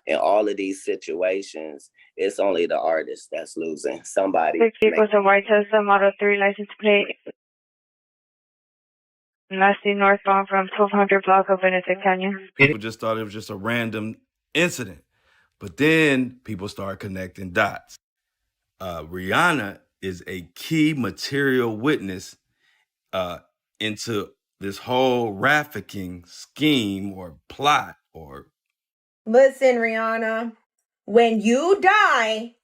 In all of these situations, it's only the artist that's losing. Somebody. 6 equals a white Tesla Model 3 license plate. Lasting northbound from 1200 block of Benedict Canyon. People just thought it was just a random incident. But then people start connecting dots. Rihanna is a key material witness into this whole trafficking scheme or plot or... Listen, Rihanna, when you die,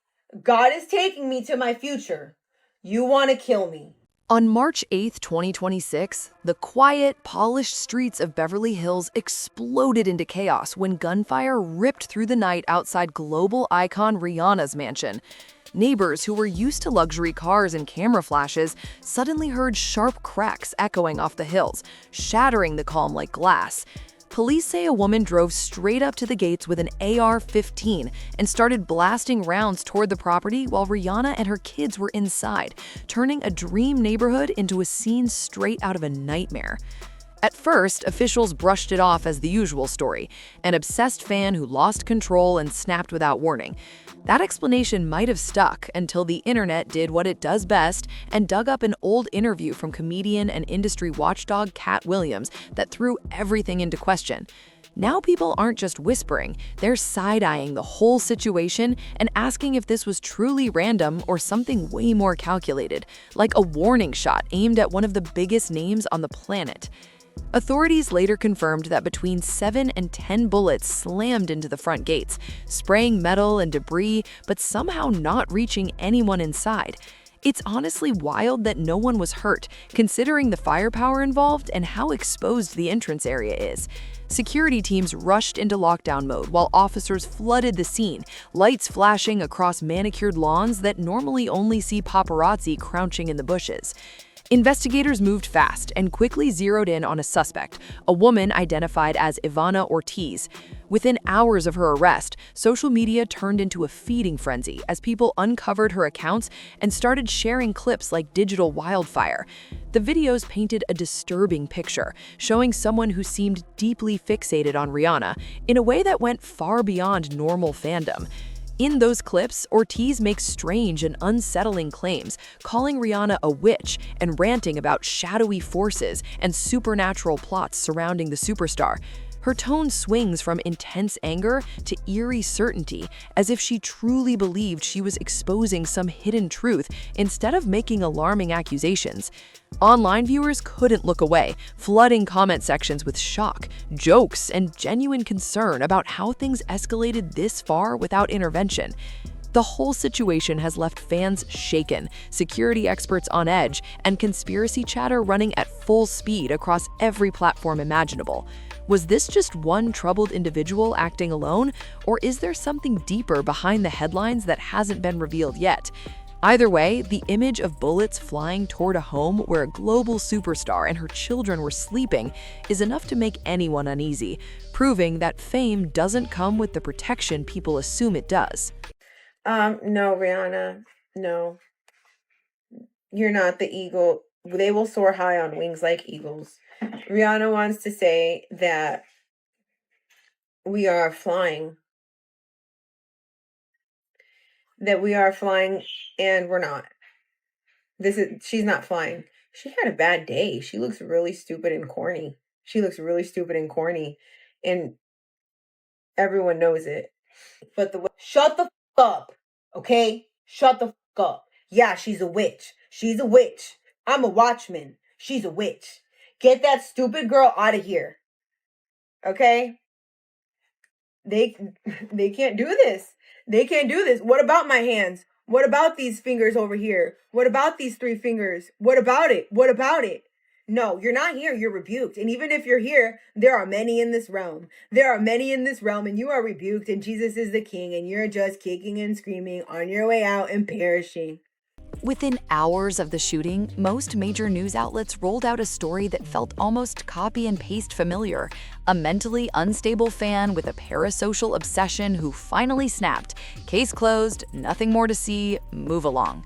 God is taking me to my future. You want to kill me. On March 8, 2026, the quiet, polished streets of Beverly Hills exploded into chaos when gunfire ripped through the night outside global icon Rihanna's mansion. Neighbors who were used to luxury cars and camera flashes suddenly heard sharp cracks echoing off the hills, shattering the calm like glass. Police say a woman drove straight up to the gates with an AR-15 and started blasting rounds toward the property while Rihanna and her kids were inside, turning a dream neighborhood into a scene straight out of a nightmare. At first, officials brushed it off as the usual story, an obsessed fan who lost control and snapped without warning. That explanation might have stuck until the internet did what it does best and dug up an old interview from comedian and industry watchdog Katt Williams that threw everything into question. Now people aren't just whispering, they're side-eyeing the whole situation and asking if this was truly random or something way more calculated, like a warning shot aimed at one of the biggest names on the planet. Authorities later confirmed that between 7 and 10 bullets slammed into the front gates, spraying metal and debris, but somehow not reaching anyone inside. It's honestly wild that no one was hurt, considering the firepower involved and how exposed the entrance area is. Security teams rushed into lockdown mode while officers flooded the scene, lights flashing across manicured lawns that normally only see paparazzi crouching in the bushes. Investigators moved fast and quickly zeroed in on a suspect, a woman identified as Ivana Ortiz. Within hours of her arrest, social media turned into a feeding frenzy as people uncovered her accounts and started sharing clips like digital wildfire. The videos painted a disturbing picture, showing someone who seemed deeply fixated on Rihanna in a way that went far beyond normal fandom. In those clips, Ortiz makes strange and unsettling claims, calling Rihanna a witch and ranting about shadowy forces and supernatural plots surrounding the superstar. Her tone swings from intense anger to eerie certainty, as if she truly believed she was exposing some hidden truth instead of making alarming accusations. Online viewers couldn't look away, flooding comment sections with shock, jokes, and genuine concern about how things escalated this far without intervention. The whole situation has left fans shaken, security experts on edge, and conspiracy chatter running at full speed across every platform imaginable. Was this just one troubled individual acting alone, or is there something deeper behind the headlines that hasn't been revealed yet? Either way, the image of bullets flying toward a home where a global superstar and her children were sleeping is enough to make anyone uneasy, proving that fame doesn't come with the protection people assume it does. No, Rihanna, no. You're not the eagle. They will soar high on wings like eagles. Rihanna wants to say that we are flying. That we are flying and we're not. She's not flying. She had a bad day. She looks really stupid and corny. And everyone knows it. But shut the f up, okay? Shut the f up. Yeah, she's a witch. I'm a watchman. She's a witch. Get that stupid girl out of here. Okay? They can't do this. What about my hands? What about these fingers over here? What about these 3 fingers? What about it? No, you're not here. You're rebuked. And even if you're here, there are many in this realm. And you are rebuked, and Jesus is the king, and you're just kicking and screaming on your way out and perishing. Within hours of the shooting, most major news outlets rolled out a story that felt almost copy and paste familiar. A mentally unstable fan with a parasocial obsession who finally snapped. Case closed, nothing more to see, move along.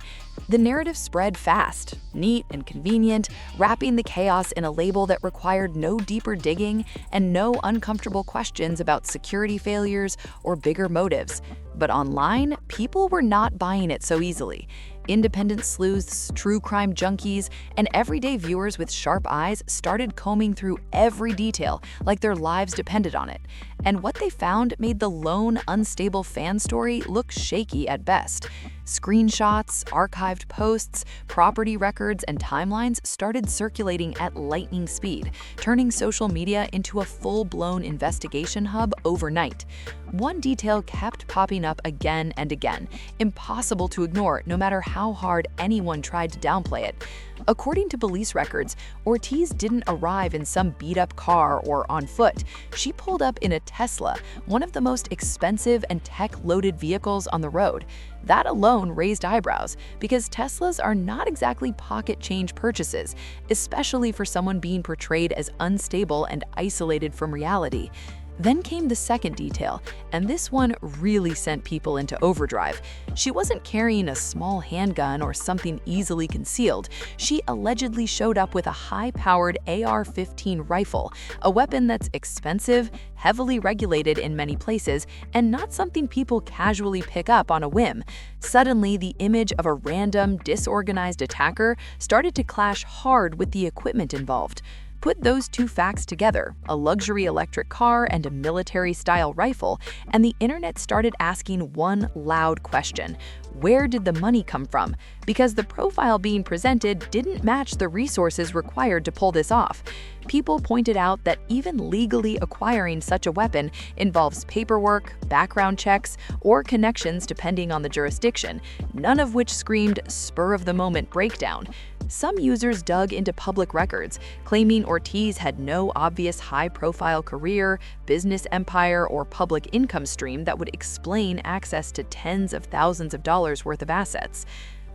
The narrative spread fast, neat and convenient, wrapping the chaos in a label that required no deeper digging and no uncomfortable questions about security failures or bigger motives. But online, people were not buying it so easily. Independent sleuths, true crime junkies, and everyday viewers with sharp eyes started combing through every detail like their lives depended on it. And what they found made the lone, unstable fan story look shaky at best. Screenshots, archived posts, property records, and timelines started circulating at lightning speed, turning social media into a full-blown investigation hub overnight. One detail kept popping up again and again, impossible to ignore no matter how hard anyone tried to downplay it. According to police records, Ortiz didn't arrive in some beat-up car or on foot. She pulled up in a Tesla, one of the most expensive and tech-loaded vehicles on the road. That alone raised eyebrows, because Teslas are not exactly pocket change purchases, especially for someone being portrayed as unstable and isolated from reality. Then came the second detail, and this one really sent people into overdrive. She wasn't carrying a small handgun or something easily concealed. She allegedly showed up with a high-powered AR-15 rifle, a weapon that's expensive, heavily regulated in many places, and not something people casually pick up on a whim. Suddenly, the image of a random, disorganized attacker started to clash hard with the equipment involved. Put those two facts together, a luxury electric car and a military-style rifle, and the internet started asking one loud question: where did the money come from? Because the profile being presented didn't match the resources required to pull this off. People pointed out that even legally acquiring such a weapon involves paperwork, background checks, or connections depending on the jurisdiction, none of which screamed spur-of-the-moment breakdown. Some users dug into public records, claiming Ortiz had no obvious high-profile career, business empire, or public income stream that would explain access to tens of thousands of dollars worth of assets.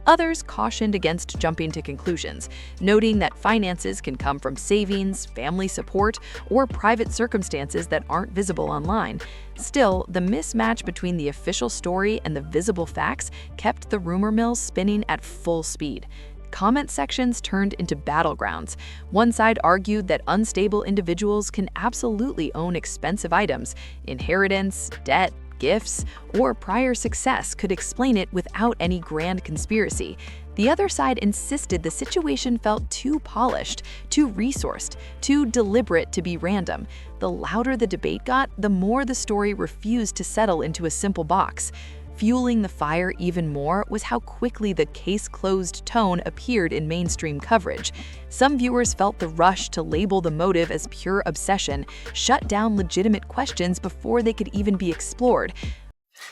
Others cautioned against jumping to conclusions, noting that finances can come from savings, family support, or private circumstances that aren't visible online. Still, the mismatch between the official story and the visible facts kept the rumor mill spinning at full speed. Comment sections turned into battlegrounds. One side argued that unstable individuals can absolutely own expensive items. Inheritance, debt, gifts, or prior success could explain it without any grand conspiracy. The other side insisted the situation felt too polished, too resourced, too deliberate to be random. The louder the debate got, the more the story refused to settle into a simple box. Fueling the fire even more was how quickly the case-closed tone appeared in mainstream coverage. Some viewers felt the rush to label the motive as pure obsession, shut down legitimate questions before they could even be explored.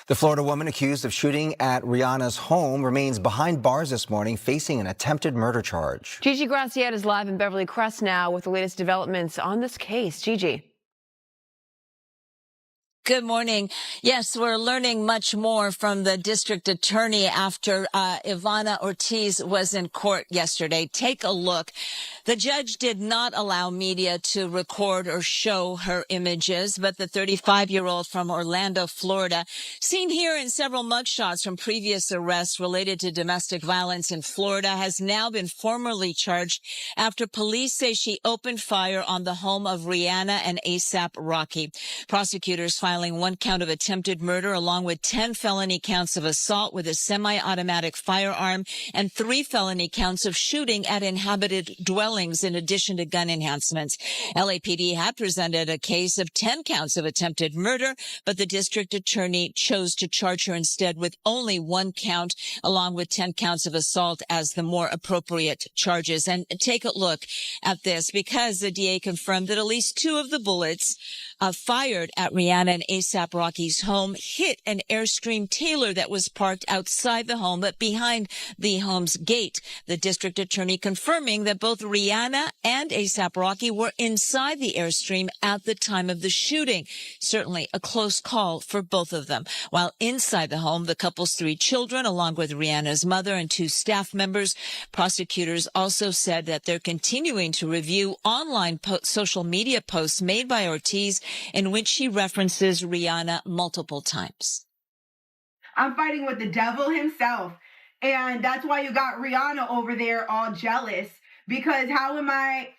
The Florida woman accused of shooting at Rihanna's home remains behind bars this morning, facing an attempted murder charge. Gigi Graciette is live in Beverly Crest now with the latest developments on this case. Gigi. Good morning. Yes, we're learning much more from the district attorney after Ivana Ortiz was in court yesterday. Take a look. The judge did not allow media to record or show her images, but the 35-year-old from Orlando, Florida, seen here in several mugshots from previous arrests related to domestic violence in Florida, has now been formally charged after police say she opened fire on the home of Rihanna and A$AP Rocky. Prosecutors filing one count of attempted murder along with 10 felony counts of assault with a semi-automatic firearm and 3 felony counts of shooting at inhabited dwellings in addition to gun enhancements. LAPD had presented a case of 10 counts of attempted murder, but the district attorney chose to charge her instead with only 1 count along with 10 counts of assault as the more appropriate charges. And take a look at this because the DA confirmed that at least 2 of the bullets fired at Rihanna and A$AP Rocky's home hit an Airstream Taylor that was parked outside the home but behind the home's gate. The district attorney confirming that both Rihanna and A$AP Rocky were inside the Airstream at the time of the shooting. Certainly a close call for both of them. While inside the home, the couple's 3 children, along with Rihanna's mother and 2 staff members, prosecutors also said that they're continuing to review online social media posts made by Ortiz in which she references Rihanna multiple times. I'm fighting with the devil himself. And that's why you got Rihanna over there all jealous. Because how am I,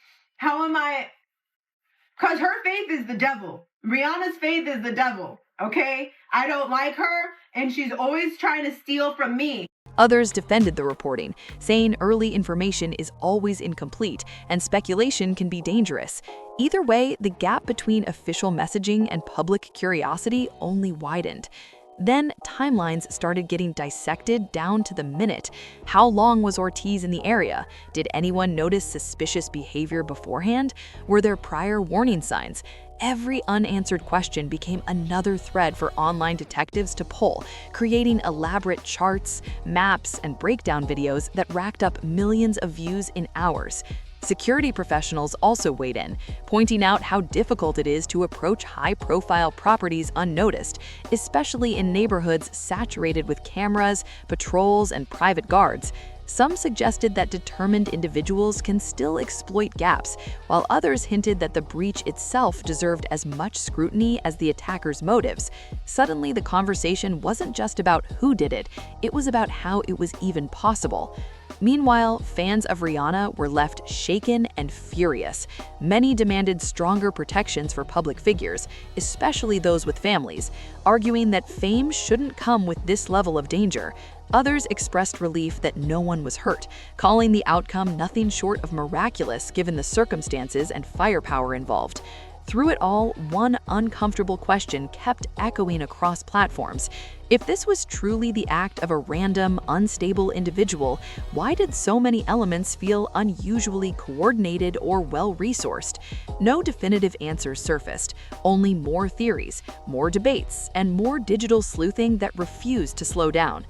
because her faith is the devil. Rihanna's faith is the devil, okay? I don't like her, and she's always trying to steal from me. Others defended the reporting, saying early information is always incomplete and speculation can be dangerous. Either way, the gap between official messaging and public curiosity only widened. Then timelines started getting dissected down to the minute. How long was Ortiz in the area? Did anyone notice suspicious behavior beforehand? Were there prior warning signs? Every unanswered question became another thread for online detectives to pull, creating elaborate charts, maps, and breakdown videos that racked up millions of views in hours. Security professionals also weighed in, pointing out how difficult it is to approach high-profile properties unnoticed, especially in neighborhoods saturated with cameras, patrols, and private guards. Some suggested that determined individuals can still exploit gaps, while others hinted that the breach itself deserved as much scrutiny as the attacker's motives. Suddenly, the conversation wasn't just about who did it, it was about how it was even possible. Meanwhile, fans of Rihanna were left shaken and furious. Many demanded stronger protections for public figures, especially those with families, arguing that fame shouldn't come with this level of danger. Others expressed relief that no one was hurt, calling the outcome nothing short of miraculous given the circumstances and firepower involved. Through it all, one uncomfortable question kept echoing across platforms. If this was truly the act of a random, unstable individual, why did so many elements feel unusually coordinated or well-resourced? No definitive answers surfaced, only more theories, more debates, and more digital sleuthing that refused to slow down.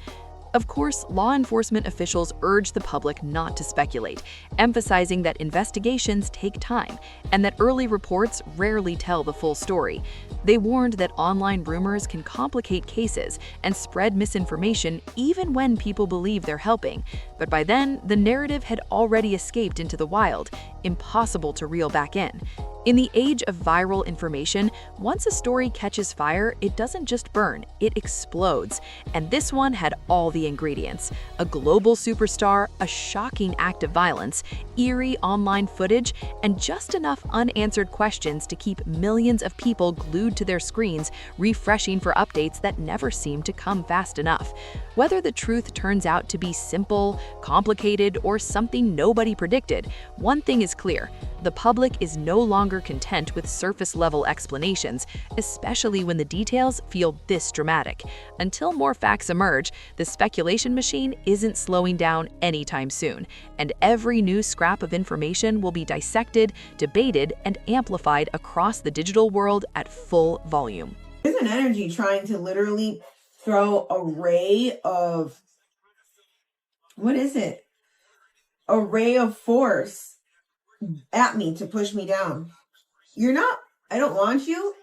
Of course, law enforcement officials urged the public not to speculate, emphasizing that investigations take time and that early reports rarely tell the full story. They warned that online rumors can complicate cases and spread misinformation even when people believe they're helping. But by then, the narrative had already escaped into the wild, impossible to reel back in. In the age of viral information, once a story catches fire, it doesn't just burn, it explodes. And this one had all the ingredients: a global superstar, a shocking act of violence, eerie online footage, and just enough unanswered questions to keep millions of people glued to their screens, refreshing for updates that never seem to come fast enough. Whether the truth turns out to be simple, complicated, or something nobody predicted, one thing is clear: the public is no longer content with surface-level explanations, especially when the details feel this dramatic. Until more facts emerge, the speculation machine isn't slowing down anytime soon, and every new scrap of information will be dissected, debated, and amplified across the digital world at full volume. There's an energy trying to literally throw a ray of, what is it? A ray of force at me to push me down. I don't want you,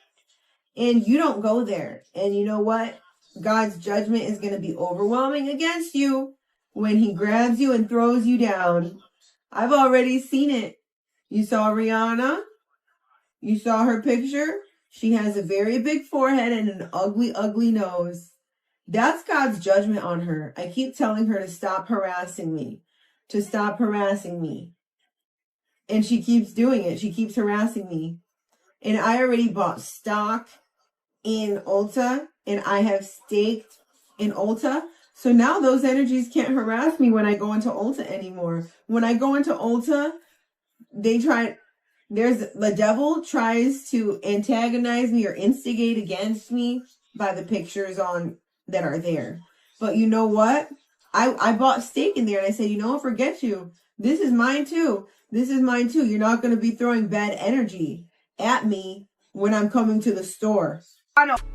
and you don't go there. And you know what? God's judgment is going to be overwhelming against you when he grabs you and throws you down. I've already seen it. You saw Rihanna. You saw her picture. She has a very big forehead and an ugly, ugly nose. That's God's judgment on her. I keep telling her to stop harassing me, to stop harassing me. And she keeps doing it. She keeps harassing me. And I already bought stock in Ulta, and I have staked in Ulta. So now those energies can't harass me when I go into Ulta anymore. When I go into Ulta, the devil tries to antagonize me or instigate against me by the pictures that are there. But you know what? I bought steak in there, and I said, forget you. This is mine too. This is mine too. You're not going to be throwing bad energy at me when I'm coming to the store.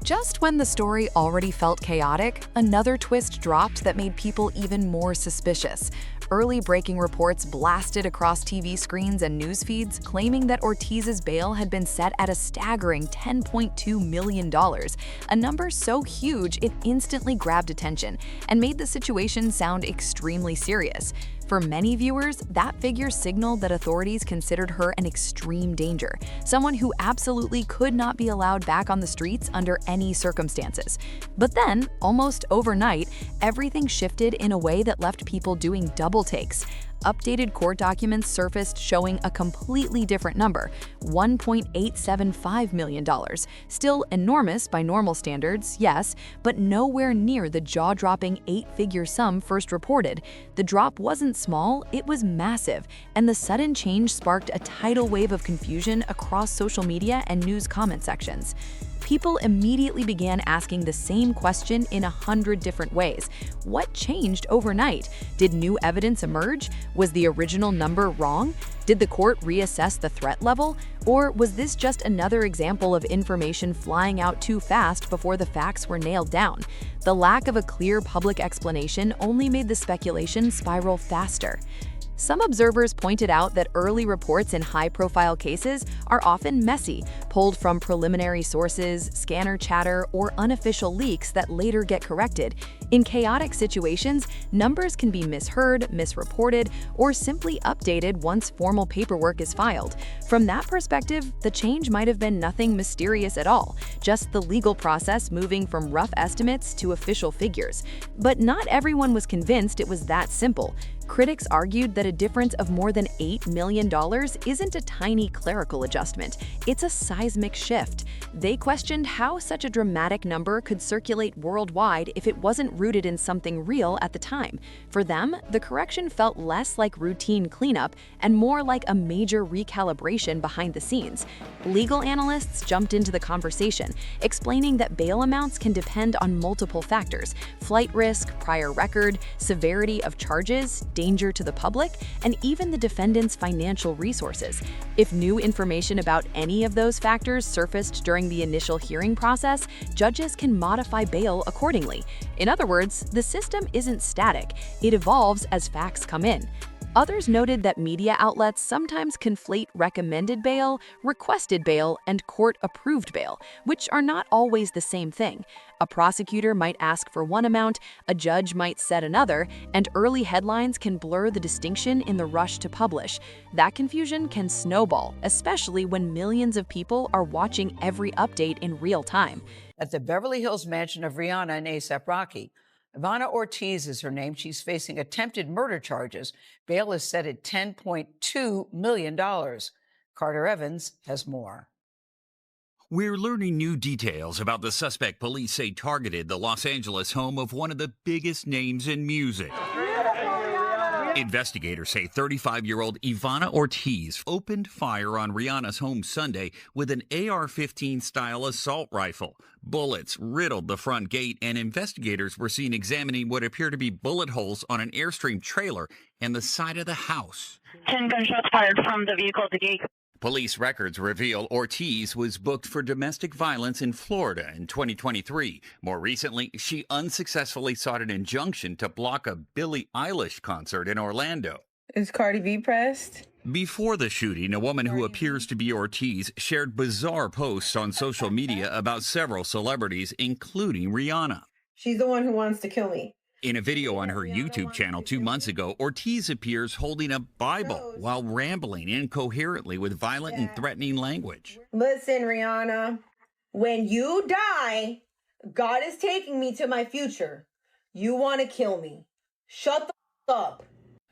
Just when the story already felt chaotic, another twist dropped that made people even more suspicious. Early breaking reports blasted across TV screens and news feeds, claiming that Ortiz's bail had been set at a staggering $10.2 million, a number so huge it instantly grabbed attention and made the situation sound extremely serious. For many viewers, that figure signaled that authorities considered her an extreme danger, someone who absolutely could not be allowed back on the streets under any circumstances. But then, almost overnight, everything shifted in a way that left people doing double takes. Updated court documents surfaced showing a completely different number, $1.875 million. Still enormous by normal standards, yes, but nowhere near the jaw-dropping 8-figure sum first reported. The drop wasn't small, it was massive, and the sudden change sparked a tidal wave of confusion across social media and news comment sections. People immediately began asking the same question in 100 different ways. What changed overnight? Did new evidence emerge? Was the original number wrong? Did the court reassess the threat level? Or was this just another example of information flying out too fast before the facts were nailed down? The lack of a clear public explanation only made the speculation spiral faster. Some observers pointed out that early reports in high-profile cases are often messy, pulled from preliminary sources, scanner chatter, or unofficial leaks that later get corrected. In chaotic situations, numbers can be misheard, misreported, or simply updated once formal paperwork is filed. From that perspective, the change might have been nothing mysterious at all, just the legal process moving from rough estimates to official figures. But not everyone was convinced it was that simple. Critics argued that a difference of more than $8 million isn't a tiny clerical adjustment, it's a seismic shift. They questioned how such a dramatic number could circulate worldwide if it wasn't rooted in something real at the time. For them, the correction felt less like routine cleanup and more like a major recalibration behind the scenes. Legal analysts jumped into the conversation, explaining that bail amounts can depend on multiple factors: flight risk, prior record, severity of charges, danger to the public, and even the defendant's financial resources. If new information about any of those factors surfaced during the initial hearing process, judges can modify bail accordingly. In other words, the system isn't static, it evolves as facts come in. Others noted that media outlets sometimes conflate recommended bail, requested bail, and court-approved bail, which are not always the same thing. A prosecutor might ask for one amount, a judge might set another, and early headlines can blur the distinction in the rush to publish. That confusion can snowball, especially when millions of people are watching every update in real time. At the Beverly Hills mansion of Rihanna and A$AP Rocky, Ivana Ortiz is her name. She's facing attempted murder charges. Bail is set at $10.2 million. Carter Evans has more. We're learning new details about the suspect police say targeted the Los Angeles home of one of the biggest names in music. Investigators say 35-year-old Ivana Ortiz opened fire on Rihanna's home Sunday with an AR-15 style assault rifle. Bullets riddled the front gate, and investigators were seen examining what appear to be bullet holes on an Airstream trailer and the side of the house. 10 gunshots fired from the vehicle at the gate. Police records reveal Ortiz was booked for domestic violence in Florida in 2023. More recently, she unsuccessfully sought an injunction to block a Billie Eilish concert in Orlando. Is Cardi B pressed? Before the shooting, a woman who appears to be Ortiz shared bizarre posts on social media about several celebrities, including Rihanna. She's the one who wants to kill me. In a video on her YouTube channel 2 months ago, Ortiz appears holding a Bible while rambling incoherently with violent and threatening language. Listen, Rihanna, when you die, God is taking me to my future. You want to kill me. Shut the up.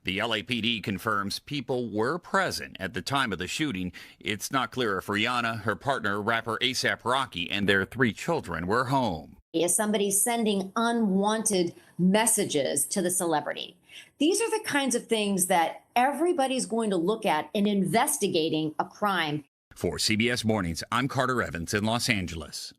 The LAPD confirms people were present at the time of the shooting. It's not clear if Rihanna, her partner, rapper A$AP Rocky, and their 3 children were home. Is somebody sending unwanted messages to the celebrity? These are the kinds of things that everybody's going to look at in investigating a crime. For CBS Mornings, I'm Carter Evans in Los Angeles.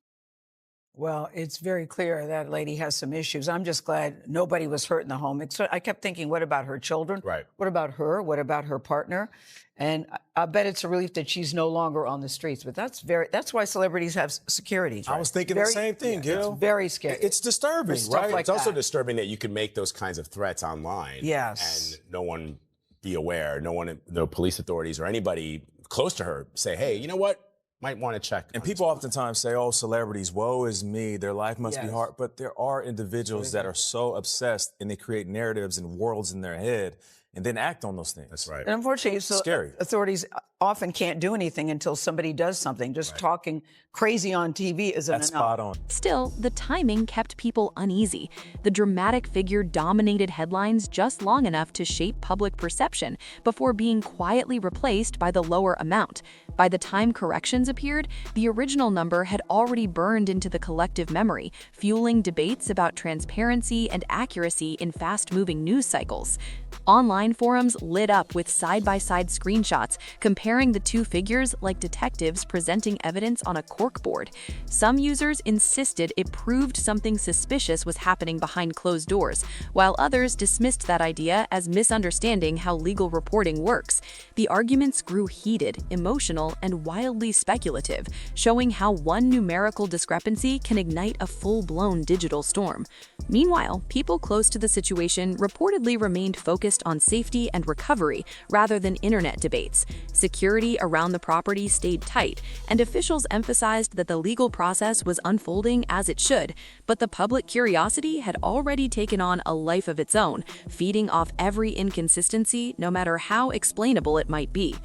Well, it's very clear that lady has some issues. I'm just glad nobody was hurt in the home. I kept thinking, what about her children? Right. What about her? What about her partner? And I bet it's a relief that she's no longer on the streets. But that's why celebrities have security. I was thinking the same thing, Gil. It's very scary. It's disturbing, Stuff right? like It's also that. disturbing that you can make those kinds of threats online. Yes. And no one be aware, no police authorities or anybody close to her say, hey, you know what? Might want to check. And people oftentimes say, oh, celebrities, woe is me, their life must be hard. But there are individuals that are so obsessed and they create narratives and worlds in their head and then act on those things. That's right. And unfortunately, scary. Authorities often can't do anything until somebody does something. Just talking crazy on TV isn't enough. That's spot on. Still, the timing kept people uneasy. The dramatic figure dominated headlines just long enough to shape public perception before being quietly replaced by the lower amount. By the time corrections appeared, the original number had already burned into the collective memory, fueling debates about transparency and accuracy in fast-moving news cycles. Online forums lit up with side-by-side screenshots comparing the two figures like detectives presenting evidence on a corkboard. Some users insisted it proved something suspicious was happening behind closed doors, while others dismissed that idea as misunderstanding how legal reporting works. The arguments grew heated, emotional, and wildly speculative, showing how one numerical discrepancy can ignite a full-blown digital storm. Meanwhile, people close to the situation reportedly remained focused on safety and recovery rather than internet debates. Security around the property stayed tight, and officials emphasized that the legal process was unfolding as it should, but the public curiosity had already taken on a life of its own, feeding off every inconsistency, no matter how explainable it might be.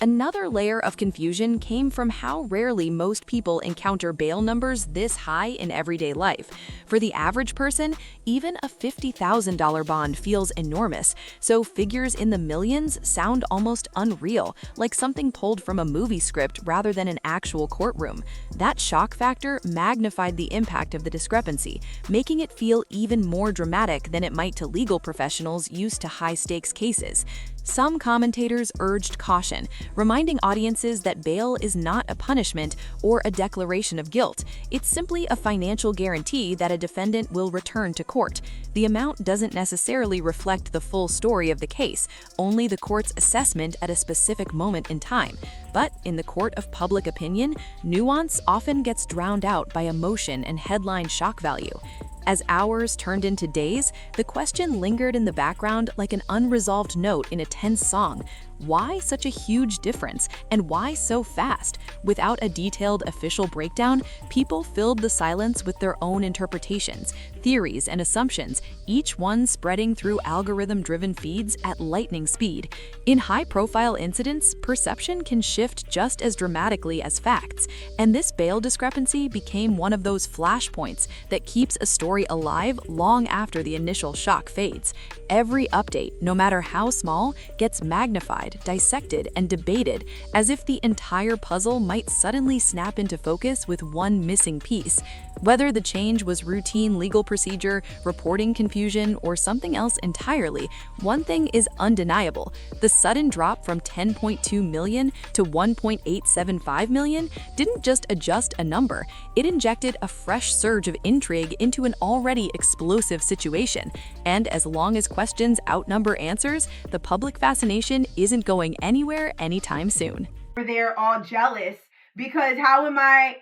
Another layer of confusion came from how rarely most people encounter bail numbers this high in everyday life. For the average person, even a $50,000 bond feels enormous, so figures in the millions sound almost unreal, like something pulled from a movie script rather than an actual courtroom. That shock factor magnified the impact of the discrepancy, making it feel even more dramatic than it might to legal professionals used to high-stakes cases. Some commentators urged caution, reminding audiences that bail is not a punishment or a declaration of guilt. It's simply a financial guarantee that a defendant will return to court. The amount doesn't necessarily reflect the full story of the case, only the court's assessment at a specific moment in time. But in the court of public opinion, nuance often gets drowned out by emotion and headline shock value. As hours turned into days, the question lingered in the background like an unresolved note in a tense song. Why such a huge difference, and why so fast? Without a detailed official breakdown, people filled the silence with their own interpretations, theories, and assumptions, each one spreading through algorithm-driven feeds at lightning speed. In high-profile incidents, perception can shift just as dramatically as facts, and this bail discrepancy became one of those flashpoints that keeps a story alive long after the initial shock fades. Every update, no matter how small, gets magnified, dissected, and debated, as if the entire puzzle might suddenly snap into focus with one missing piece. Whether the change was routine legal procedure, reporting confusion, or something else entirely, one thing is undeniable. The sudden drop from 10.2 million to 1.875 million didn't just adjust a number, it injected a fresh surge of intrigue into an already explosive situation. And as long as questions outnumber answers, the public fascination isn't going anywhere anytime soon. They're all jealous because how am I,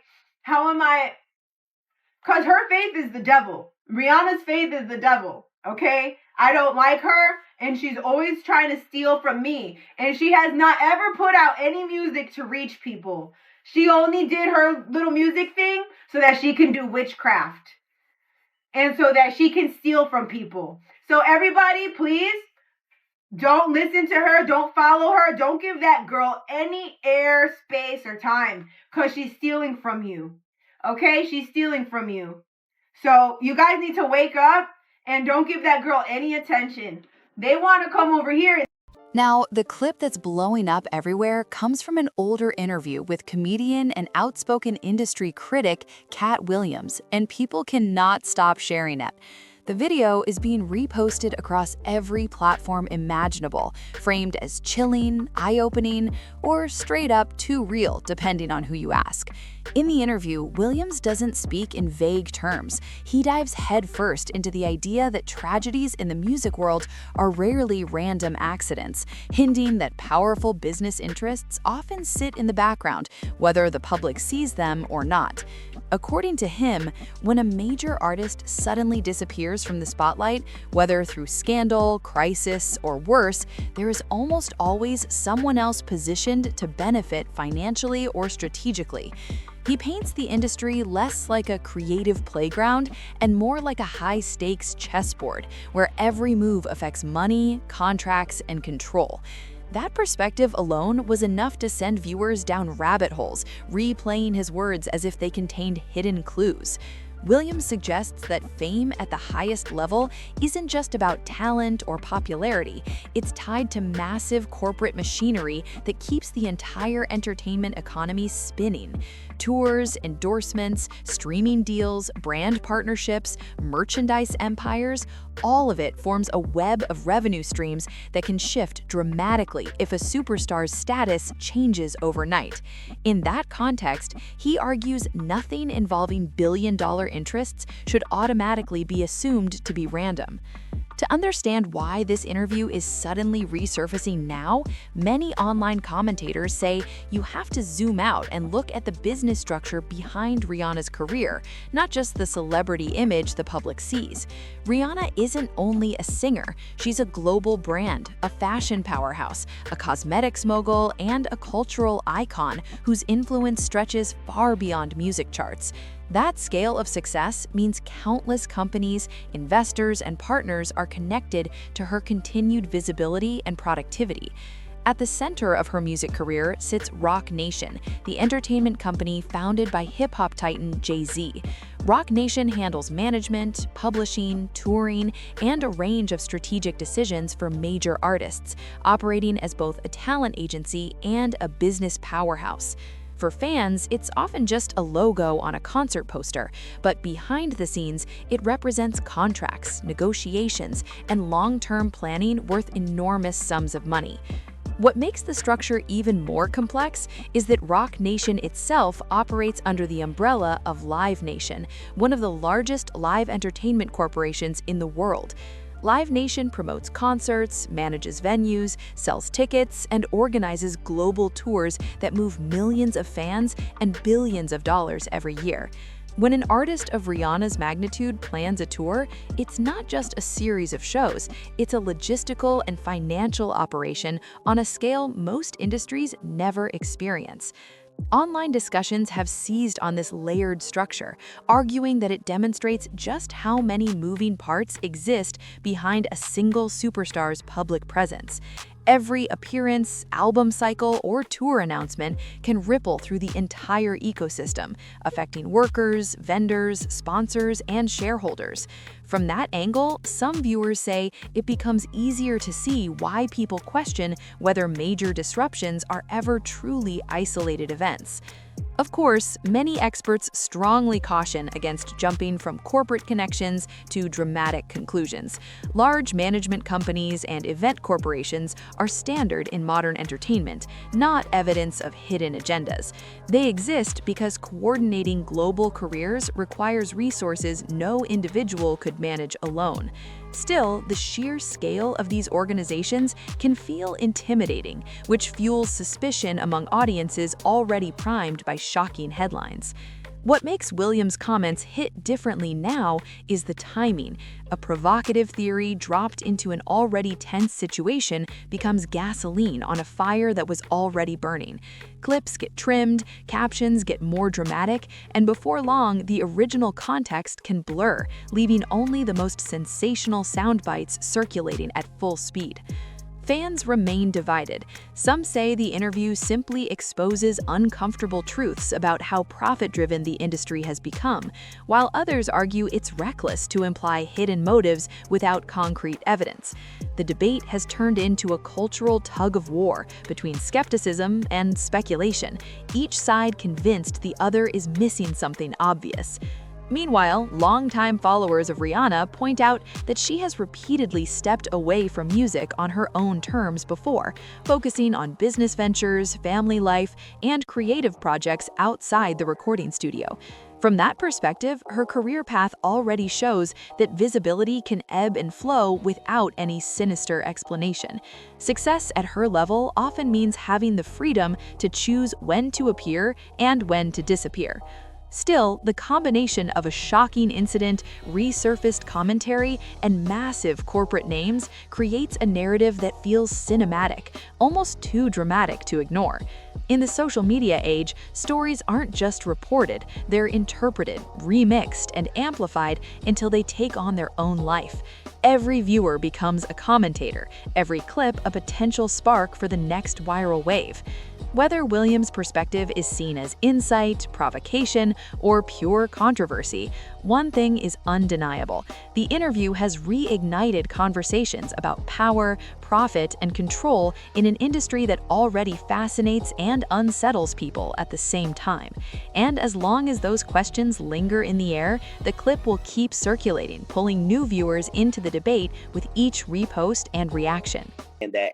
because her faith is the devil. Rihanna's faith is the devil, okay? I don't like her, and she's always trying to steal from me. And she has not ever put out any music to reach people. She only did her little music thing so that she can do witchcraft. And so that she can steal from people. So everybody, please, don't listen to her. Don't follow her. Don't give that girl any air, space, or time. Because she's stealing from you. Okay? She's stealing from you. So you guys need to wake up and don't give that girl any attention. They want to come over here. Now, the clip that's blowing up everywhere comes from an older interview with comedian and outspoken industry critic Katt Williams, and people cannot stop sharing it. The video is being reposted across every platform imaginable, framed as chilling, eye-opening, or straight up too real, depending on who you ask. In the interview, Williams doesn't speak in vague terms. He dives headfirst into the idea that tragedies in the music world are rarely random accidents, hinting that powerful business interests often sit in the background, whether the public sees them or not. According to him, when a major artist suddenly disappears from the spotlight, whether through scandal, crisis, or worse, there is almost always someone else positioned to benefit financially or strategically. He paints the industry less like a creative playground and more like a high-stakes chessboard, where every move affects money, contracts, and control. That perspective alone was enough to send viewers down rabbit holes, replaying his words as if they contained hidden clues. Williams suggests that fame at the highest level isn't just about talent or popularity. It's tied to massive corporate machinery that keeps the entire entertainment economy spinning. Tours, endorsements, streaming deals, brand partnerships, merchandise empires, all of it forms a web of revenue streams that can shift dramatically if a superstar's status changes overnight. In that context, he argues nothing involving billion-dollar interests should automatically be assumed to be random. To understand why this interview is suddenly resurfacing now, many online commentators say you have to zoom out and look at the business structure behind Rihanna's career, not just the celebrity image the public sees. Rihanna isn't only a singer, she's a global brand, a fashion powerhouse, a cosmetics mogul, and a cultural icon whose influence stretches far beyond music charts. That scale of success means countless companies, investors, and partners are connected to her continued visibility and productivity. At the center of her music career sits Roc Nation, the entertainment company founded by hip-hop titan JayZ. Roc Nation handles management, publishing, touring, and a range of strategic decisions for major artists, operating as both a talent agency and a business powerhouse. For fans, it's often just a logo on a concert poster, but behind the scenes, it represents contracts, negotiations, and long-term planning worth enormous sums of money. What makes the structure even more complex is that Roc Nation itself operates under the umbrella of Live Nation, one of the largest live entertainment corporations in the world. Live Nation promotes concerts, manages venues, sells tickets, and organizes global tours that move millions of fans and billions of dollars every year. When an artist of Rihanna's magnitude plans a tour, it's not just a series of shows, it's a logistical and financial operation on a scale most industries never experience. Online discussions have seized on this layered structure, arguing that it demonstrates just how many moving parts exist behind a single superstar's public presence. Every appearance, album cycle, or tour announcement can ripple through the entire ecosystem, affecting workers, vendors, sponsors, and shareholders. From that angle, some viewers say it becomes easier to see why people question whether major disruptions are ever truly isolated events. Of course, many experts strongly caution against jumping from corporate connections to dramatic conclusions. Large management companies and event corporations are standard in modern entertainment, not evidence of hidden agendas. They exist because coordinating global careers requires resources no individual could manage alone. Still, the sheer scale of these organizations can feel intimidating, which fuels suspicion among audiences already primed by shocking headlines. What makes Williams' comments hit differently now is the timing. A provocative theory dropped into an already tense situation becomes gasoline on a fire that was already burning. Clips get trimmed, captions get more dramatic, and before long, the original context can blur, leaving only the most sensational sound bites circulating at full speed. Fans remain divided. Some say the interview simply exposes uncomfortable truths about how profit-driven the industry has become, while others argue it's reckless to imply hidden motives without concrete evidence. The debate has turned into a cultural tug-of-war between skepticism and speculation, each side convinced the other is missing something obvious. Meanwhile, longtime followers of Rihanna point out that she has repeatedly stepped away from music on her own terms before, focusing on business ventures, family life, and creative projects outside the recording studio. From that perspective, her career path already shows that visibility can ebb and flow without any sinister explanation. Success at her level often means having the freedom to choose when to appear and when to disappear. Still, the combination of a shocking incident, resurfaced commentary, and massive corporate names creates a narrative that feels cinematic, almost too dramatic to ignore. In the social media age, stories aren't just reported, they're interpreted, remixed, and amplified until they take on their own life. Every viewer becomes a commentator, every clip a potential spark for the next viral wave. Whether Williams' perspective is seen as insight, provocation, or pure controversy, one thing is undeniable. The interview has reignited conversations about power, profit, and control in an industry that already fascinates and unsettles people at the same time. And as long as those questions linger in the air, the clip will keep circulating, pulling new viewers into the debate with each repost and reaction. And that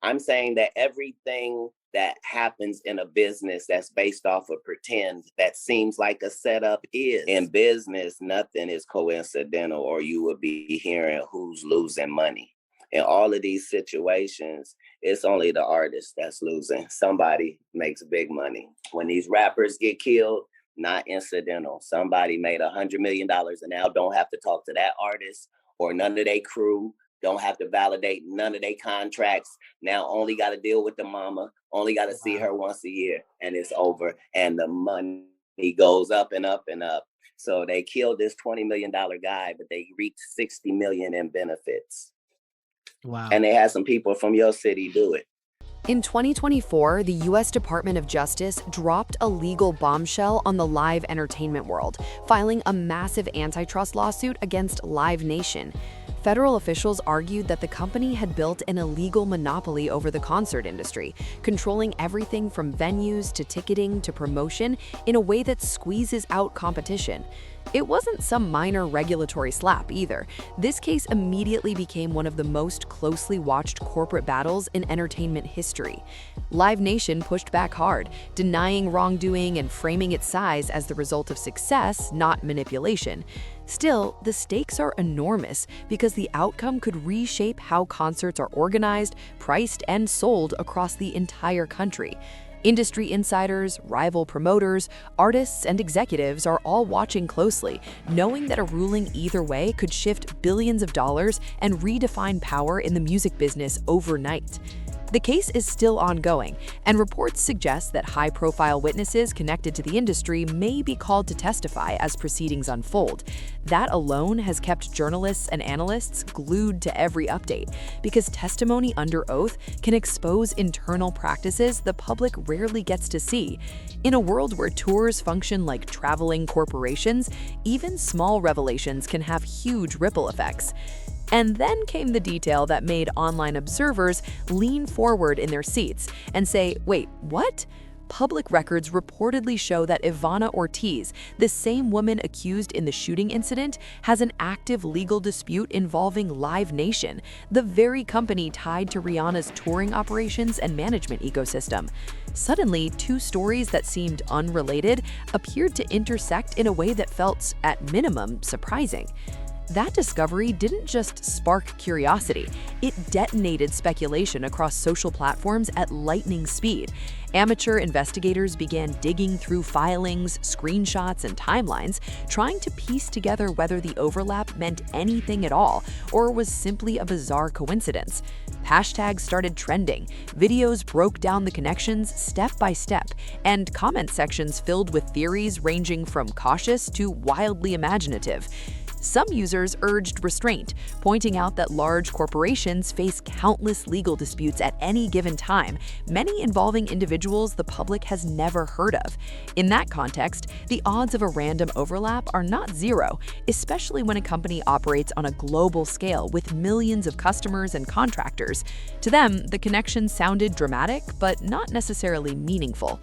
I'm saying that everything that happens in a business that's based off of pretend, that seems like a setup is. In business, nothing is coincidental, or you would be hearing who's losing money. In all of these situations, it's only the artist that's losing. Somebody makes big money. When these rappers get killed, not incidental. Somebody made $100 million and now don't have to talk to that artist or none of their crew. Don't have to validate none of their contracts. Now only got to deal with the mama, only got to see her once a year, and it's over. And the money goes up and up and up. So they killed this $20 million guy, but they reaped $60 million in benefits. Wow. And they had some people from your city do it. In 2024, the U.S. Department of Justice dropped a legal bombshell on the live entertainment world, filing a massive antitrust lawsuit against Live Nation. Federal officials argued that the company had built an illegal monopoly over the concert industry, controlling everything from venues to ticketing to promotion in a way that squeezes out competition. It wasn't some minor regulatory slap either. This case immediately became one of the most closely watched corporate battles in entertainment history. Live Nation pushed back hard, denying wrongdoing and framing its size as the result of success, not manipulation. Still, the stakes are enormous because the outcome could reshape how concerts are organized, priced, and sold across the entire country. Industry insiders, rival promoters, artists, and executives are all watching closely, knowing that a ruling either way could shift billions of dollars and redefine power in the music business overnight. The case is still ongoing, and reports suggest that high-profile witnesses connected to the industry may be called to testify as proceedings unfold. That alone has kept journalists and analysts glued to every update, because testimony under oath can expose internal practices the public rarely gets to see. In a world where tours function like traveling corporations, even small revelations can have huge ripple effects. And then came the detail that made online observers lean forward in their seats and say, wait, what? Public records reportedly show that Ivana Ortiz, the same woman accused in the shooting incident, has an active legal dispute involving Live Nation, the very company tied to Rihanna's touring operations and management ecosystem. Suddenly, two stories that seemed unrelated appeared to intersect in a way that felt, at minimum, surprising. That discovery didn't just spark curiosity, it detonated speculation across social platforms at lightning speed. Amateur investigators began digging through filings, screenshots, and timelines, trying to piece together whether the overlap meant anything at all or was simply a bizarre coincidence. Hashtags started trending, videos broke down the connections step by step, and comment sections filled with theories ranging from cautious to wildly imaginative. Some users urged restraint, pointing out that large corporations face countless legal disputes at any given time, many involving individuals the public has never heard of. In that context, the odds of a random overlap are not zero, especially when a company operates on a global scale with millions of customers and contractors. To them, the connection sounded dramatic, but not necessarily meaningful.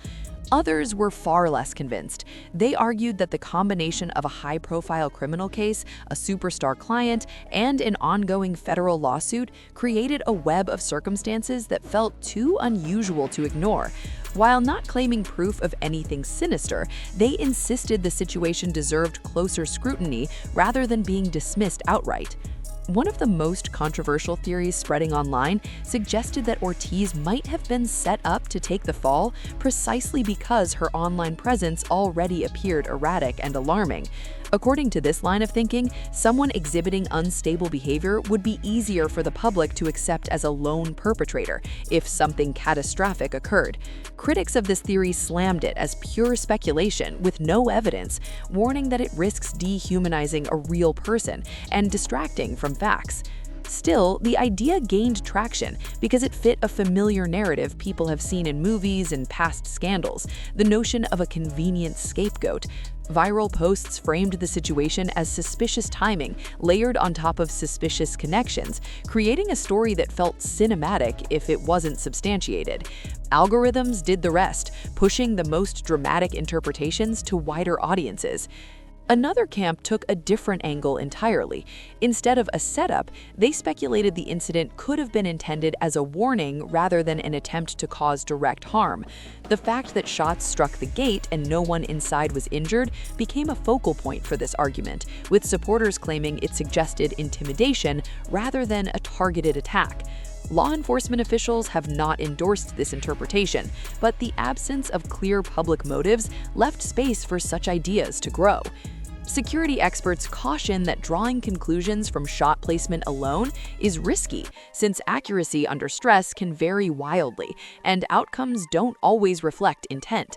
Others were far less convinced. They argued that the combination of a high-profile criminal case, a superstar client, and an ongoing federal lawsuit created a web of circumstances that felt too unusual to ignore. While not claiming proof of anything sinister, they insisted the situation deserved closer scrutiny rather than being dismissed outright. One of the most controversial theories spreading online suggested that Ortiz might have been set up to take the fall precisely because her online presence already appeared erratic and alarming. According to this line of thinking, someone exhibiting unstable behavior would be easier for the public to accept as a lone perpetrator if something catastrophic occurred. Critics of this theory slammed it as pure speculation with no evidence, warning that it risks dehumanizing a real person and distracting from facts. Still, the idea gained traction because it fit a familiar narrative people have seen in movies and past scandals, the notion of a convenient scapegoat. Viral posts framed the situation as suspicious timing layered on top of suspicious connections, creating a story that felt cinematic if it wasn't substantiated. Algorithms did the rest, pushing the most dramatic interpretations to wider audiences. Another camp took a different angle entirely. Instead of a setup, they speculated the incident could have been intended as a warning rather than an attempt to cause direct harm. The fact that shots struck the gate and no one inside was injured became a focal point for this argument, with supporters claiming it suggested intimidation rather than a targeted attack. Law enforcement officials have not endorsed this interpretation, but the absence of clear public motives left space for such ideas to grow. Security experts caution that drawing conclusions from shot placement alone is risky, since accuracy under stress can vary wildly, and outcomes don't always reflect intent.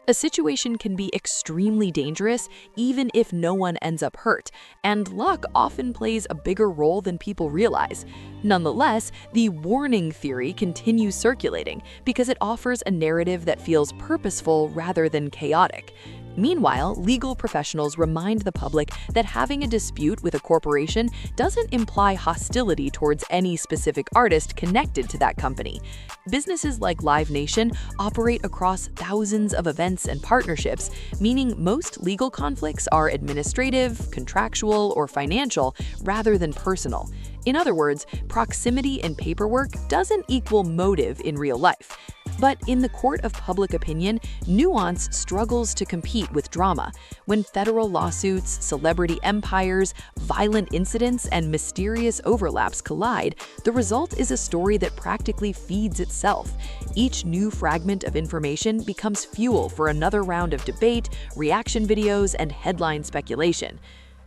A situation can be extremely dangerous even if no one ends up hurt, and luck often plays a bigger role than people realize. Nonetheless, the warning theory continues circulating because it offers a narrative that feels purposeful rather than chaotic. Meanwhile, legal professionals remind the public that having a dispute with a corporation doesn't imply hostility towards any specific artist connected to that company. Businesses like Live Nation operate across thousands of events and partnerships, meaning most legal conflicts are administrative, contractual, or financial rather than personal. In other words, proximity in paperwork doesn't equal motive in real life. But in the court of public opinion, nuance struggles to compete with drama. When federal lawsuits, celebrity empires, violent incidents, and mysterious overlaps collide, the result is a story that practically feeds itself. Each new fragment of information becomes fuel for another round of debate, reaction videos, and headline speculation.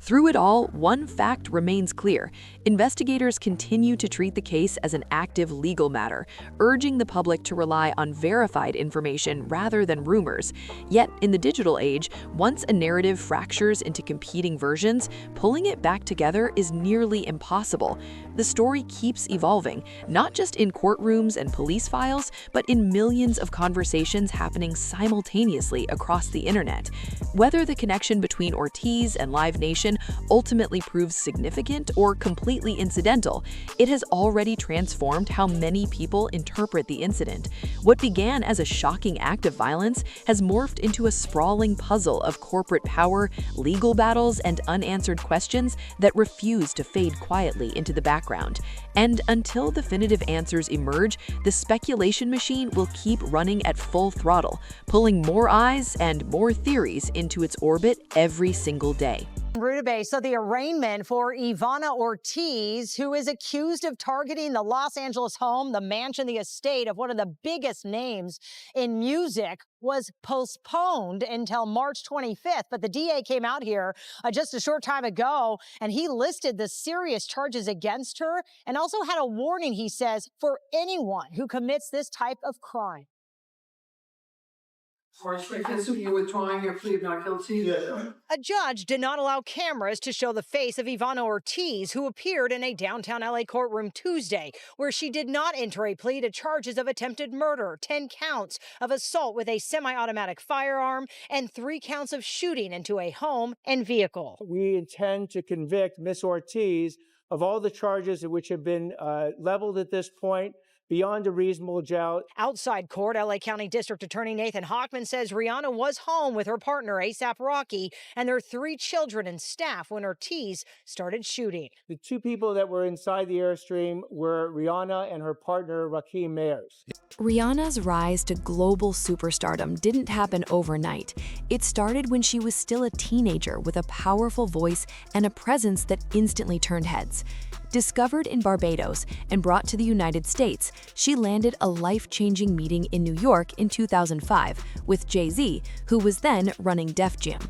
Through it all, one fact remains clear. Investigators continue to treat the case as an active legal matter, urging the public to rely on verified information rather than rumors. Yet, in the digital age, once a narrative fractures into competing versions, pulling it back together is nearly impossible. The story keeps evolving, not just in courtrooms and police files, but in millions of conversations happening simultaneously across the internet. Whether the connection between Ortiz and Live Nation ultimately proves significant or completely incidental, it has already transformed how many people interpret the incident. What began as a shocking act of violence has morphed into a sprawling puzzle of corporate power, legal battles, and unanswered questions that refuse to fade quietly into the background. And until definitive answers emerge, the speculation machine will keep running at full throttle, pulling more eyes and more theories into its orbit every single day. Rutabaga, so the arraignment for Ivana Ortiz, who is accused of targeting the Los Angeles home, the mansion, the estate of one of the biggest names in music, was postponed until March 25th. But the DA came out here just a short time ago, and he listed the serious charges against her and also had a warning, he says, for anyone who commits this type of crime. You're withdrawing your plea of not guilty? Yeah. A judge did not allow cameras to show the face of Ivana Ortiz, who appeared in a downtown LA courtroom Tuesday, where she did not enter a plea to charges of attempted murder, 10 counts of assault with a semi-automatic firearm, and 3 counts of shooting into a home and vehicle. We intend to convict Ms. Ortiz of all the charges which have been leveled at this point, beyond a reasonable doubt. Outside court, LA County District Attorney Nathan Hochman says Rihanna was home with her partner, A$AP Rocky, and their 3 children and staff when Ortiz started shooting. The 2 people that were inside the Airstream were Rihanna and her partner, Rakim Mayers. Rihanna's rise to global superstardom didn't happen overnight. It started when she was still a teenager with a powerful voice and a presence that instantly turned heads. Discovered in Barbados and brought to the United States, she landed a life-changing meeting in New York in 2005 with JayZ, who was then running Def Jam.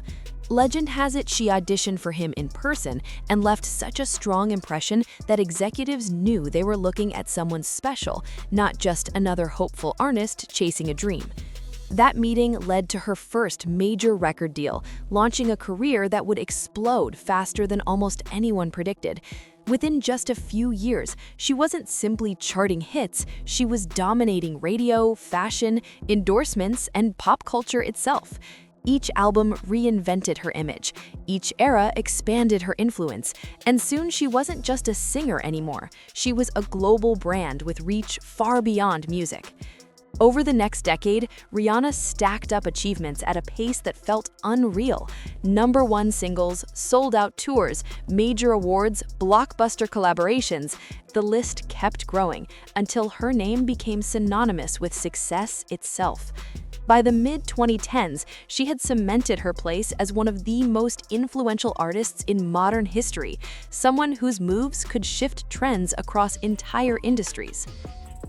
Legend has it she auditioned for him in person and left such a strong impression that executives knew they were looking at someone special, not just another hopeful artist chasing a dream. That meeting led to her first major record deal, launching a career that would explode faster than almost anyone predicted. Within just a few years, she wasn't simply charting hits, she was dominating radio, fashion, endorsements, and pop culture itself. Each album reinvented her image, each era expanded her influence, and soon she wasn't just a singer anymore, she was a global brand with reach far beyond music. Over the next decade, Rihanna stacked up achievements at a pace that felt unreal. #1 singles, sold-out tours, major awards, blockbuster collaborations. The list kept growing until her name became synonymous with success itself. By the mid-2010s, she had cemented her place as one of the most influential artists in modern history, someone whose moves could shift trends across entire industries.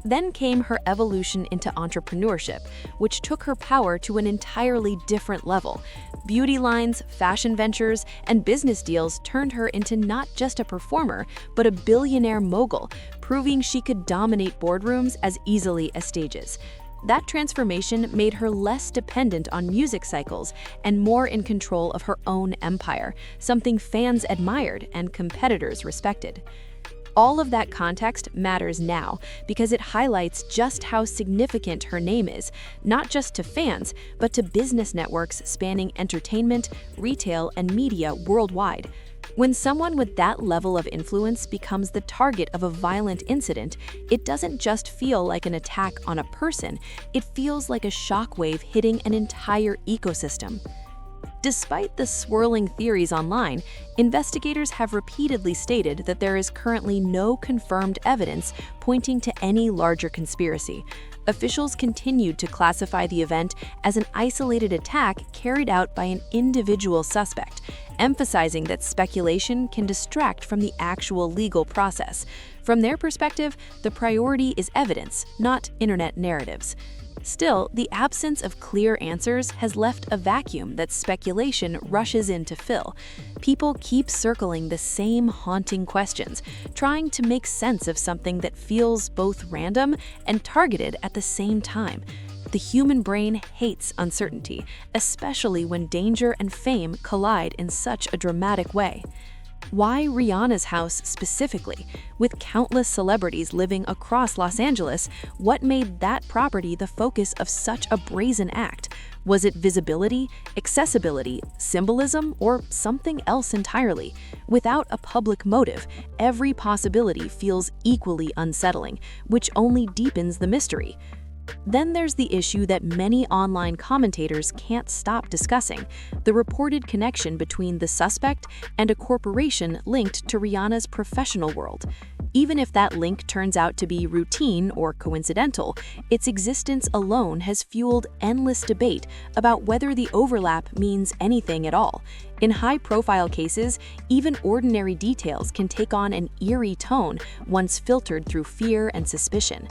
Then came her evolution into entrepreneurship, which took her power to an entirely different level. Beauty lines, fashion ventures, and business deals turned her into not just a performer, but a billionaire mogul, proving she could dominate boardrooms as easily as stages. That transformation made her less dependent on music cycles and more in control of her own empire, something fans admired and competitors respected. All of that context matters now because it highlights just how significant her name is, not just to fans, but to business networks spanning entertainment, retail, and media worldwide. When someone with that level of influence becomes the target of a violent incident, it doesn't just feel like an attack on a person, it feels like a shockwave hitting an entire ecosystem. Despite the swirling theories online, investigators have repeatedly stated that there is currently no confirmed evidence pointing to any larger conspiracy. Officials continued to classify the event as an isolated attack carried out by an individual suspect, emphasizing that speculation can distract from the actual legal process. From their perspective, the priority is evidence, not internet narratives. Still, the absence of clear answers has left a vacuum that speculation rushes in to fill. People keep circling the same haunting questions, trying to make sense of something that feels both random and targeted at the same time. The human brain hates uncertainty, especially when danger and fame collide in such a dramatic way. Why Rihanna's house specifically? With countless celebrities living across Los Angeles, what made that property the focus of such a brazen act? Was it visibility, accessibility, symbolism, or something else entirely? Without a public motive, every possibility feels equally unsettling, which only deepens the mystery. Then there's the issue that many online commentators can't stop discussing, the reported connection between the suspect and a corporation linked to Rihanna's professional world. Even if that link turns out to be routine or coincidental, its existence alone has fueled endless debate about whether the overlap means anything at all. In high-profile cases, even ordinary details can take on an eerie tone once filtered through fear and suspicion.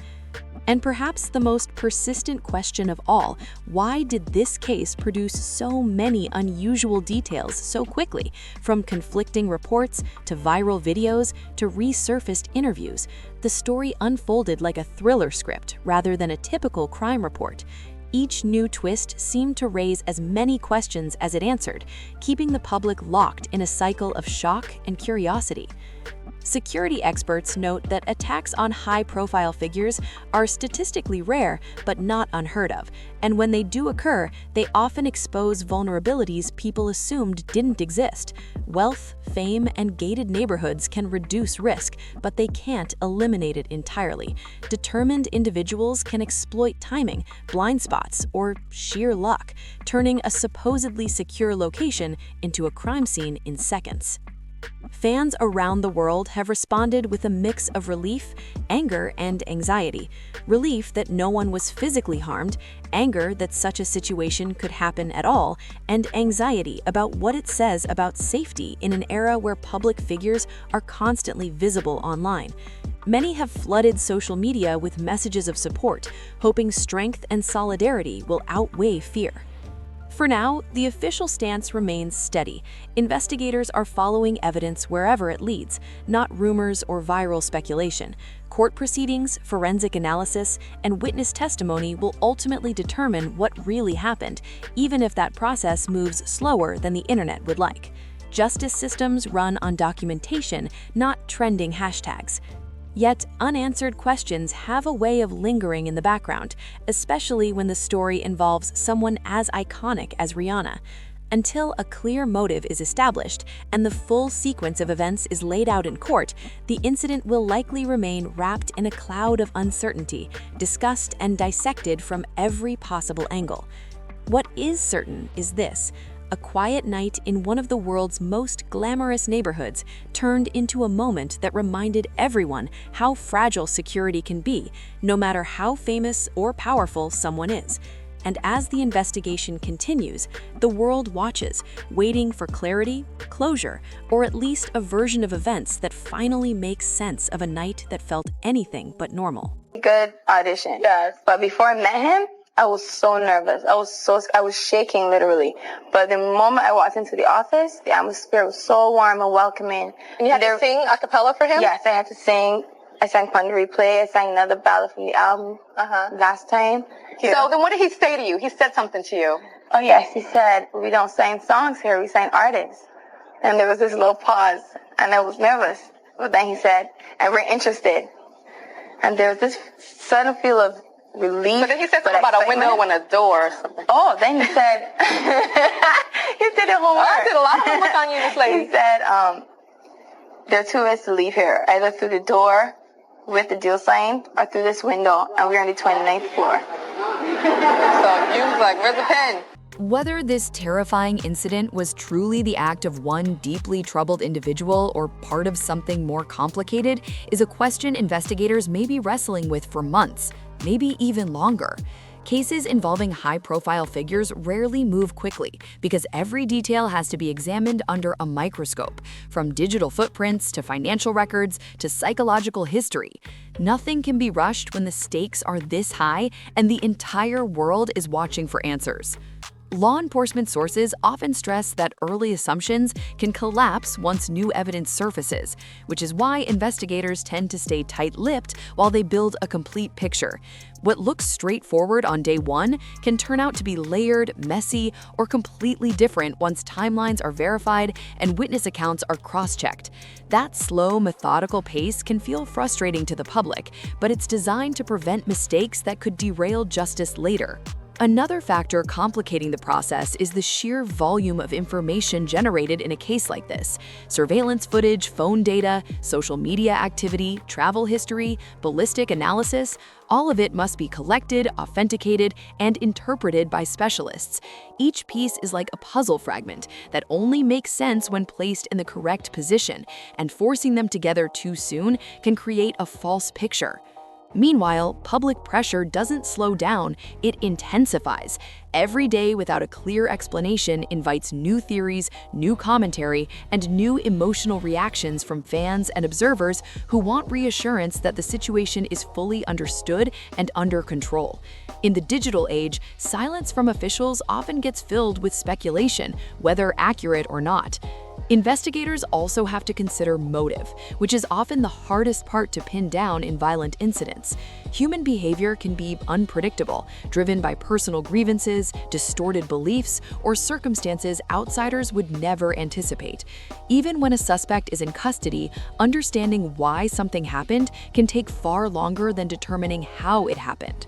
And perhaps the most persistent question of all, why did this case produce so many unusual details so quickly? From conflicting reports, to viral videos, to resurfaced interviews, the story unfolded like a thriller script rather than a typical crime report. Each new twist seemed to raise as many questions as it answered, keeping the public locked in a cycle of shock and curiosity. Security experts note that attacks on high-profile figures are statistically rare but not unheard of, and when they do occur, they often expose vulnerabilities people assumed didn't exist. Wealth, fame, and gated neighborhoods can reduce risk, but they can't eliminate it entirely. Determined individuals can exploit timing, blind spots, or sheer luck, turning a supposedly secure location into a crime scene in seconds. Fans around the world have responded with a mix of relief, anger, and anxiety. Relief that no one was physically harmed, anger that such a situation could happen at all, and anxiety about what it says about safety in an era where public figures are constantly visible online. Many have flooded social media with messages of support, hoping strength and solidarity will outweigh fear. For now, the official stance remains steady. Investigators are following evidence wherever it leads, not rumors or viral speculation. Court proceedings, forensic analysis, and witness testimony will ultimately determine what really happened, even if that process moves slower than the internet would like. Justice systems run on documentation, not trending hashtags. Yet, unanswered questions have a way of lingering in the background, especially when the story involves someone as iconic as Rihanna. Until a clear motive is established and the full sequence of events is laid out in court, the incident will likely remain wrapped in a cloud of uncertainty, discussed and dissected from every possible angle. What is certain is this: a quiet night in one of the world's most glamorous neighborhoods turned into a moment that reminded everyone how fragile security can be, no matter how famous or powerful someone is. And as the investigation continues, the world watches, waiting for clarity, closure, or at least a version of events that finally makes sense of a night that felt anything but normal. Good audition. Yes. But before I met him, I was so nervous. I was shaking literally. But the moment I walked into the office, the atmosphere was so warm and welcoming. And you had to sing a cappella for him? Yes, I had to sing. I sang Fun to Replay. I sang another ballad from the album last time. Here. So then what did he say to you? He said something to you. Oh yes, he said, we don't sing songs here, we sing artists. And there was this little pause, and I was nervous. But then he said, and we're interested. And there was this sudden feel of relief. But then he said something about a window and a door or something. Oh, then he said, he did the homework. I did a lot of homework on you, this lady. He said, there are two ways to leave here, either through the door with the deal sign or through this window, and we're on the 29th floor. So you was like, where's the pen? Whether this terrifying incident was truly the act of one deeply troubled individual or part of something more complicated is a question investigators may be wrestling with for months, maybe even longer. Cases involving high-profile figures rarely move quickly because every detail has to be examined under a microscope, from digital footprints to financial records to psychological history. Nothing can be rushed when the stakes are this high and the entire world is watching for answers. Law enforcement sources often stress that early assumptions can collapse once new evidence surfaces, which is why investigators tend to stay tight-lipped while they build a complete picture. What looks straightforward on day one can turn out to be layered, messy, or completely different once timelines are verified and witness accounts are cross-checked. That slow, methodical pace can feel frustrating to the public, but it's designed to prevent mistakes that could derail justice later. Another factor complicating the process is the sheer volume of information generated in a case like this. Surveillance footage, phone data, social media activity, travel history, ballistic analysis, all of it must be collected, authenticated, and interpreted by specialists. Each piece is like a puzzle fragment that only makes sense when placed in the correct position, and forcing them together too soon can create a false picture. Meanwhile, public pressure doesn't slow down, it intensifies. Every day without a clear explanation invites new theories, new commentary, and new emotional reactions from fans and observers who want reassurance that the situation is fully understood and under control. In the digital age, silence from officials often gets filled with speculation, whether accurate or not. Investigators also have to consider motive, which is often the hardest part to pin down in violent incidents. Human behavior can be unpredictable, driven by personal grievances, distorted beliefs, or circumstances outsiders would never anticipate. Even when a suspect is in custody, understanding why something happened can take far longer than determining how it happened.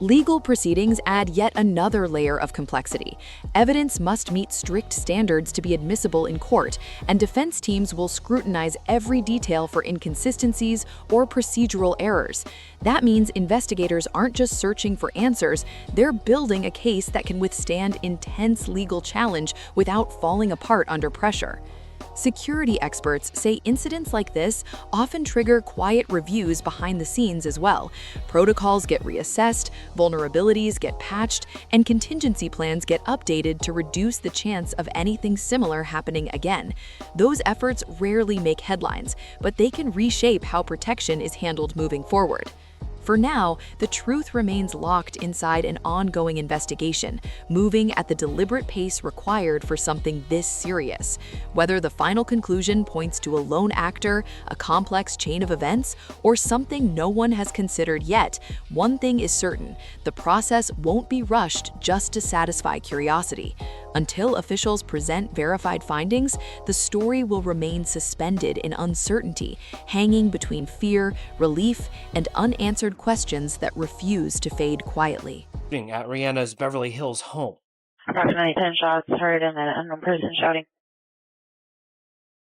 Legal proceedings add yet another layer of complexity. Evidence must meet strict standards to be admissible in court, and defense teams will scrutinize every detail for inconsistencies or procedural errors. That means investigators aren't just searching for answers, they're building a case that can withstand intense legal challenge without falling apart under pressure. Security experts say incidents like this often trigger quiet reviews behind the scenes as well. Protocols get reassessed, vulnerabilities get patched, and contingency plans get updated to reduce the chance of anything similar happening again. Those efforts rarely make headlines, but they can reshape how protection is handled moving forward. For now, the truth remains locked inside an ongoing investigation, moving at the deliberate pace required for something this serious. Whether the final conclusion points to a lone actor, a complex chain of events, or something no one has considered yet, one thing is certain: the process won't be rushed just to satisfy curiosity. Until officials present verified findings, the story will remain suspended in uncertainty, hanging between fear, relief, and unanswered questions that refuse to fade quietly. At Rihanna's Beverly Hills home. Approximately 10 shots heard and an unknown person shouting.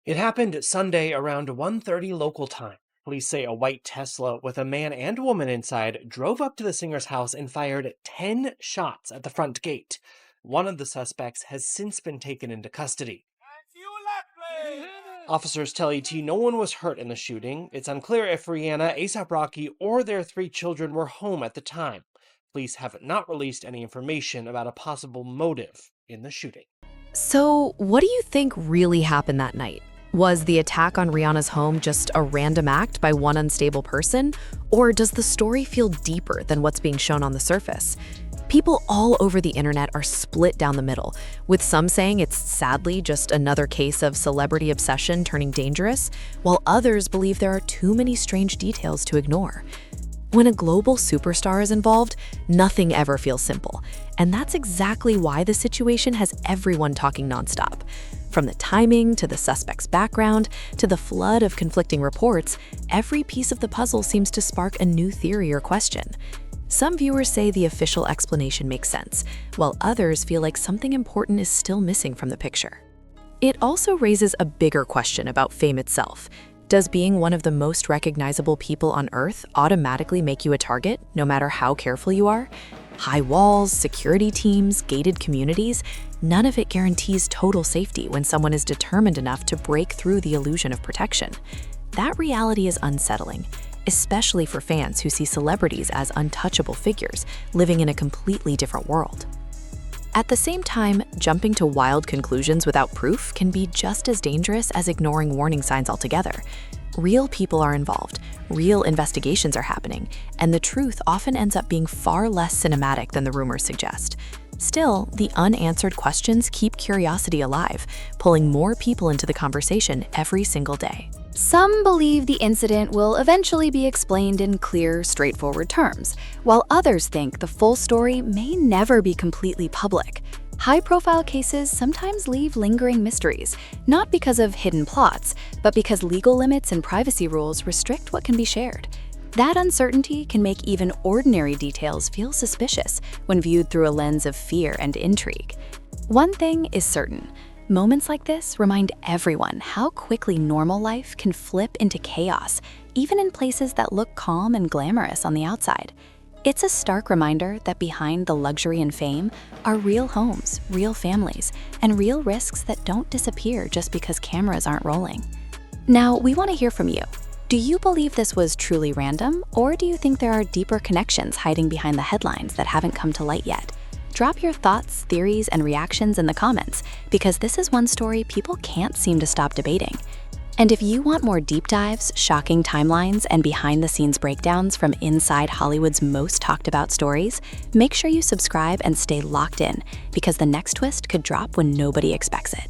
It happened Sunday around 1:30 local time. Police say a white Tesla with a man and woman inside drove up to the singer's house and fired 10 shots at the front gate. One of the suspects has since been taken into custody. Officers tell ET no one was hurt in the shooting. It's unclear if Rihanna, A$AP Rocky, or their 3 children were home at the time. Police have not released any information about a possible motive in the shooting. So, what do you think really happened that night? Was the attack on Rihanna's home just a random act by one unstable person? Or does the story feel deeper than what's being shown on the surface? People all over the internet are split down the middle, with some saying it's sadly just another case of celebrity obsession turning dangerous, while others believe there are too many strange details to ignore. When a global superstar is involved, nothing ever feels simple, and that's exactly why the situation has everyone talking nonstop. From the timing to the suspect's background to the flood of conflicting reports, every piece of the puzzle seems to spark a new theory or question. Some viewers say the official explanation makes sense, while others feel like something important is still missing from the picture. It also raises a bigger question about fame itself. Does being one of the most recognizable people on Earth automatically make you a target, no matter how careful you are? High walls, security teams, gated communities, none of it guarantees total safety when someone is determined enough to break through the illusion of protection. That reality is unsettling, especially for fans who see celebrities as untouchable figures living in a completely different world. At the same time, jumping to wild conclusions without proof can be just as dangerous as ignoring warning signs altogether. Real people are involved, real investigations are happening, and the truth often ends up being far less cinematic than the rumors suggest. Still, the unanswered questions keep curiosity alive, pulling more people into the conversation every single day. Some believe the incident will eventually be explained in clear, straightforward terms, while others think the full story may never be completely public. High-profile cases sometimes leave lingering mysteries, not because of hidden plots, but because legal limits and privacy rules restrict what can be shared. That uncertainty can make even ordinary details feel suspicious when viewed through a lens of fear and intrigue. One thing is certain: moments like this remind everyone how quickly normal life can flip into chaos, even in places that look calm and glamorous on the outside. It's a stark reminder that behind the luxury and fame are real homes, real families, and real risks that don't disappear just because cameras aren't rolling. Now, we want to hear from you. Do you believe this was truly random, or do you think there are deeper connections hiding behind the headlines that haven't come to light yet? Drop your thoughts, theories, and reactions in the comments, because this is one story people can't seem to stop debating. And if you want more deep dives, shocking timelines, and behind-the-scenes breakdowns from inside Hollywood's most talked-about stories, make sure you subscribe and stay locked in, because the next twist could drop when nobody expects it.